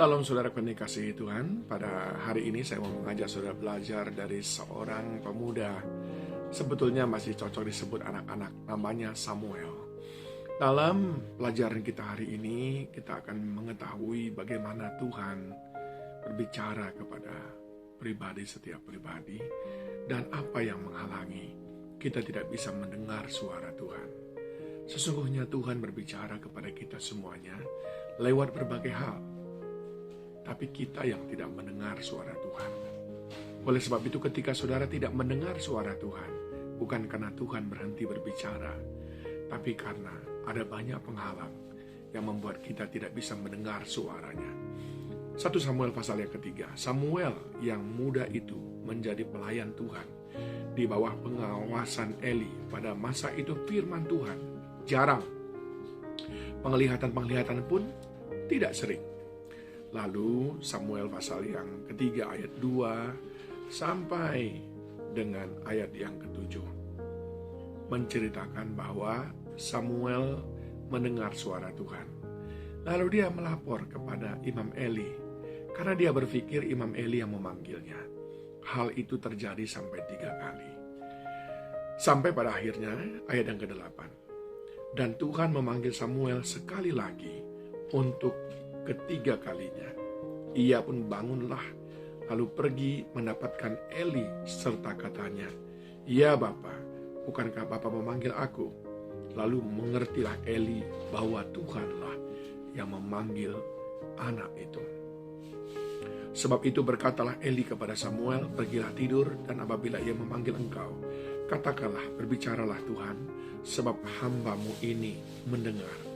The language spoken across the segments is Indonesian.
Salam saudara yang dikasihi Tuhan. Pada hari ini saya mau mengajak saudara belajar dari seorang pemuda. Sebetulnya masih cocok disebut anak-anak, namanya Samuel. Dalam pelajaran kita hari ini, kita akan mengetahui bagaimana Tuhan berbicara kepada setiap pribadi, dan apa yang menghalangi kita tidak bisa mendengar suara Tuhan. Sesungguhnya Tuhan berbicara kepada kita semuanya lewat berbagai hal, tapi kita yang tidak mendengar suara Tuhan. Oleh sebab itu, ketika saudara tidak mendengar suara Tuhan, bukan karena Tuhan berhenti berbicara, tapi karena ada banyak penghalang yang membuat kita tidak bisa mendengar suaranya. 1 Samuel pasal yang ketiga. Samuel yang muda itu menjadi pelayan Tuhan di bawah pengawasan Eli. Pada masa itu firman Tuhan jarang, penglihatan pun tidak sering. Lalu Samuel pasal yang ketiga ayat 2 sampai dengan ayat yang ke-7 menceritakan bahwa Samuel mendengar suara Tuhan. Lalu dia melapor kepada Imam Eli karena dia berpikir Imam Eli yang memanggilnya. Hal itu terjadi sampai 3 kali. Sampai pada akhirnya ayat yang ke-8. Dan Tuhan memanggil Samuel sekali lagi untuk ketiga kalinya. Ia pun bangunlah, lalu pergi mendapatkan Eli serta katanya, "Ya Bapa, bukankah Bapa memanggil aku?" Lalu mengertilah Eli bahwa Tuhanlah yang memanggil anak itu. Sebab itu berkatalah Eli kepada Samuel, "Pergilah tidur, dan apabila ia memanggil engkau, katakanlah, berbicaralah Tuhan, sebab hamba-Mu ini mendengar."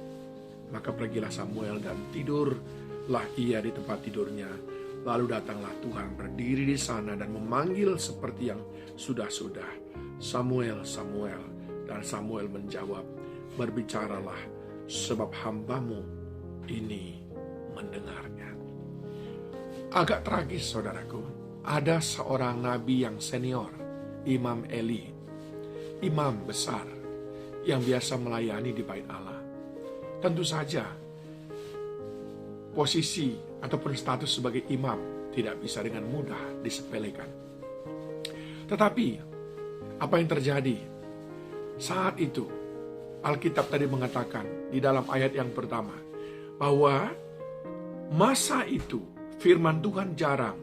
Maka pergilah Samuel dan tidurlah ia di tempat tidurnya. Lalu datanglah Tuhan berdiri di sana dan memanggil seperti yang sudah-sudah, "Samuel, Samuel." Dan Samuel menjawab, "Berbicaralah, sebab hamba-Mu ini mendengarnya." Agak tragis saudaraku, ada seorang nabi yang senior, Imam Eli, imam besar yang biasa melayani di bait Allah. Tentu saja posisi ataupun status sebagai imam tidak bisa dengan mudah disepelekan. Tetapi apa yang terjadi saat itu? Alkitab tadi mengatakan di dalam ayat yang pertama bahwa masa itu firman Tuhan jarang,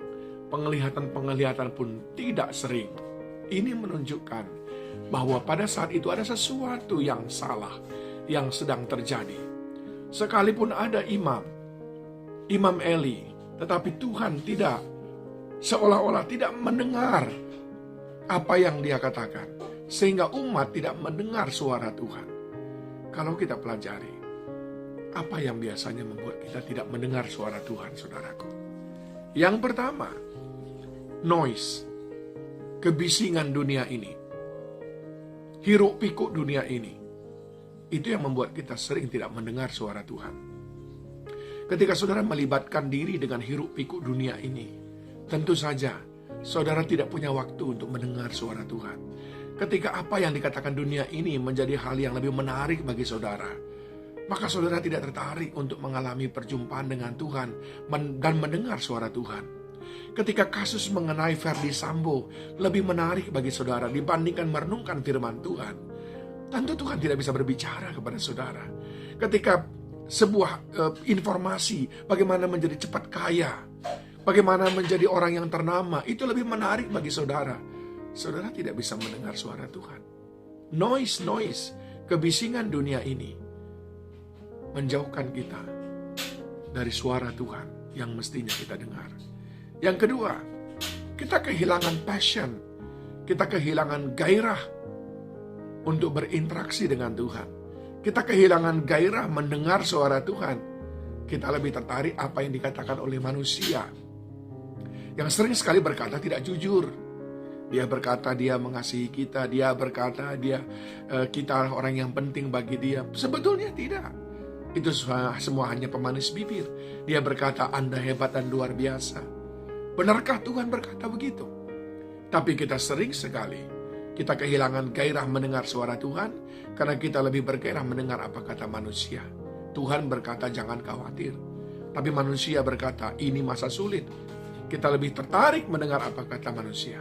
penglihatan pun tidak sering. Ini menunjukkan bahwa pada saat itu ada sesuatu yang salah yang sedang terjadi. Sekalipun ada Imam Eli, tetapi Tuhan tidak, seolah-olah tidak mendengar apa yang dia katakan, sehingga umat tidak mendengar suara Tuhan. Kalau kita pelajari, apa yang biasanya membuat kita tidak mendengar suara Tuhan, saudaraku? Yang pertama, noise, kebisingan dunia ini, hiruk pikuk dunia ini. Itu yang membuat kita sering tidak mendengar suara Tuhan. Ketika saudara melibatkan diri dengan hiruk pikuk dunia ini, tentu saja saudara tidak punya waktu untuk mendengar suara Tuhan. Ketika apa yang dikatakan dunia ini menjadi hal yang lebih menarik bagi saudara, maka saudara tidak tertarik untuk mengalami perjumpaan dengan Tuhan dan mendengar suara Tuhan. Ketika kasus mengenai Verdi Sambo lebih menarik bagi saudara dibandingkan merenungkan firman Tuhan, tentu Tuhan tidak bisa berbicara kepada saudara. Ketika sebuah informasi bagaimana menjadi cepat kaya, bagaimana menjadi orang yang ternama, itu lebih menarik bagi saudara. Saudara tidak bisa mendengar suara Tuhan. Noise, kebisingan dunia ini menjauhkan kita dari suara Tuhan yang mestinya kita dengar. Yang kedua, kita kehilangan passion, kita kehilangan gairah untuk berinteraksi dengan Tuhan. Kita kehilangan gairah mendengar suara Tuhan. Kita lebih tertarik apa yang dikatakan oleh manusia yang sering sekali berkata tidak jujur. Dia berkata dia mengasihi kita, dia berkata kita orang yang penting bagi dia. Sebetulnya tidak. Itu semua hanya pemanis bibir. Dia berkata Anda hebat dan luar biasa. Benarkah Tuhan berkata begitu? Tapi kita sering sekali kita kehilangan gairah mendengar suara Tuhan karena kita lebih bergairah mendengar apa kata manusia. Tuhan berkata jangan khawatir. Tapi manusia berkata, ini masa sulit. Kita lebih tertarik mendengar apa kata manusia.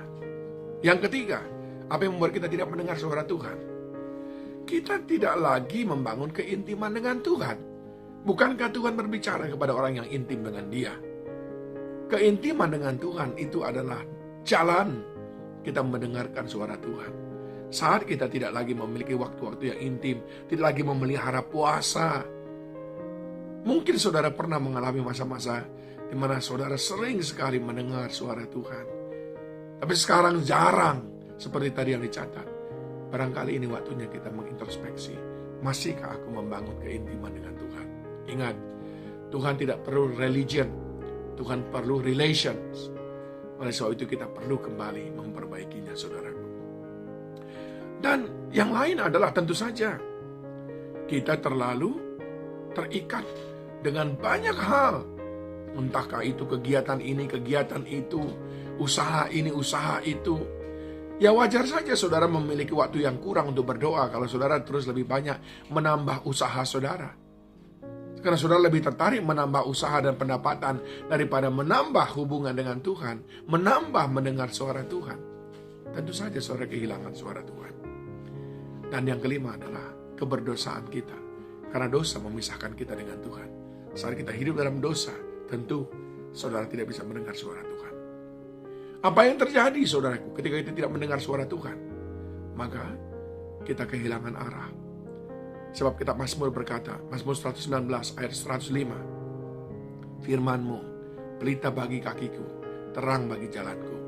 Yang ketiga, apa yang membuat kita tidak mendengar suara Tuhan? Kita tidak lagi membangun keintiman dengan Tuhan. Bukankah Tuhan berbicara kepada orang yang intim dengan Dia? Keintiman dengan Tuhan itu adalah jalan kita mendengarkan suara Tuhan. Saat kita tidak lagi memiliki waktu-waktu yang intim, tidak lagi memelihara puasa. Mungkin saudara pernah mengalami masa-masa di mana saudara sering sekali mendengar suara Tuhan. Tapi sekarang jarang, seperti tadi yang dicatat. Barangkali ini waktunya kita mengintrospeksi. Masihkah aku membangun keintiman dengan Tuhan? Ingat, Tuhan tidak perlu religion. Tuhan perlu relations. Oleh sebab itu kita perlu kembali memperbaikinya, saudaraku. Dan yang lain adalah tentu saja kita terlalu terikat dengan banyak hal. Entahkah itu kegiatan ini, kegiatan itu, usaha ini, usaha itu. Ya wajar saja saudara memiliki waktu yang kurang untuk berdoa kalau saudara terus lebih banyak menambah usaha saudara. Karena saudara lebih tertarik menambah usaha dan pendapatan daripada menambah hubungan dengan Tuhan, menambah mendengar suara Tuhan. Tentu saja saudara kehilangan suara Tuhan. Dan yang kelima adalah keberdosaan kita. Karena dosa memisahkan kita dengan Tuhan. Saat kita hidup dalam dosa, tentu saudara tidak bisa mendengar suara Tuhan. Apa yang terjadi saudaraku ketika kita tidak mendengar suara Tuhan? Maka kita kehilangan arah. Sebab kitab Mazmur berkata, Mazmur 119 ayat 105, firman-Mu, pelita bagi kakiku, terang bagi jalanku.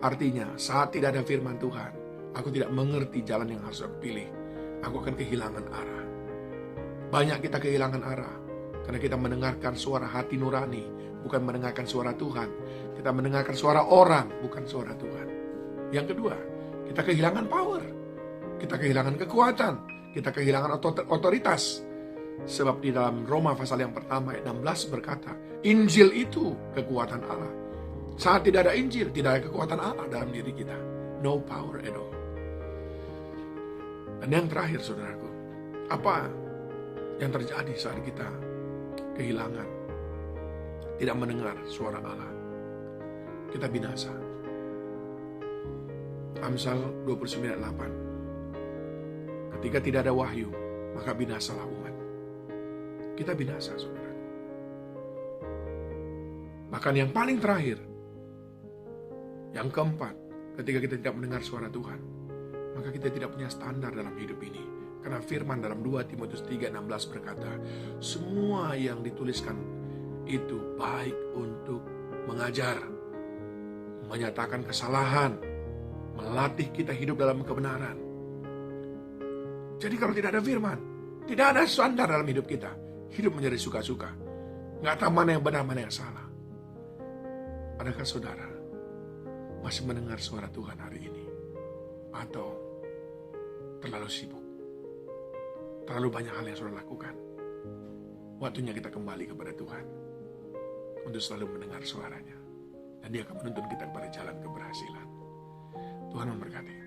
Artinya, saat tidak ada firman Tuhan, aku tidak mengerti jalan yang harus aku pilih. Aku akan kehilangan arah. Banyak kita kehilangan arah, karena kita mendengarkan suara hati nurani, bukan mendengarkan suara Tuhan. Kita mendengarkan suara orang, bukan suara Tuhan. Yang kedua, kita kehilangan power. Kita kehilangan kekuatan. Kita kehilangan otoritas. Sebab di dalam Roma pasal yang pertama ayat 16 berkata, Injil itu kekuatan Allah. Saat tidak ada Injil, tidak ada kekuatan Allah dalam diri kita. No power at all. Dan yang terakhir saudaraku, apa yang terjadi saat kita kehilangan, tidak mendengar suara Allah? Kita binasa. Amsal 29 ayat 8. Ketika tidak ada wahyu, maka binasalah umat. Kita binasa, saudara. Bahkan yang paling terakhir, yang keempat, ketika kita tidak mendengar suara Tuhan, maka kita tidak punya standar dalam hidup ini. Karena firman dalam 2 Timotius 3:16 berkata, semua yang dituliskan itu baik untuk mengajar, menyatakan kesalahan, melatih kita hidup dalam kebenaran. Jadi kalau tidak ada firman, tidak ada standar dalam hidup kita, hidup menjadi suka-suka. Nggak tahu mana yang benar, mana yang salah. Adakah saudara masih mendengar suara Tuhan hari ini? Atau terlalu sibuk? Terlalu banyak hal yang saudara lakukan? Waktunya kita kembali kepada Tuhan untuk selalu mendengar suaranya. Dan Dia akan menuntun kita kepada jalan keberhasilan. Tuhan memberkati.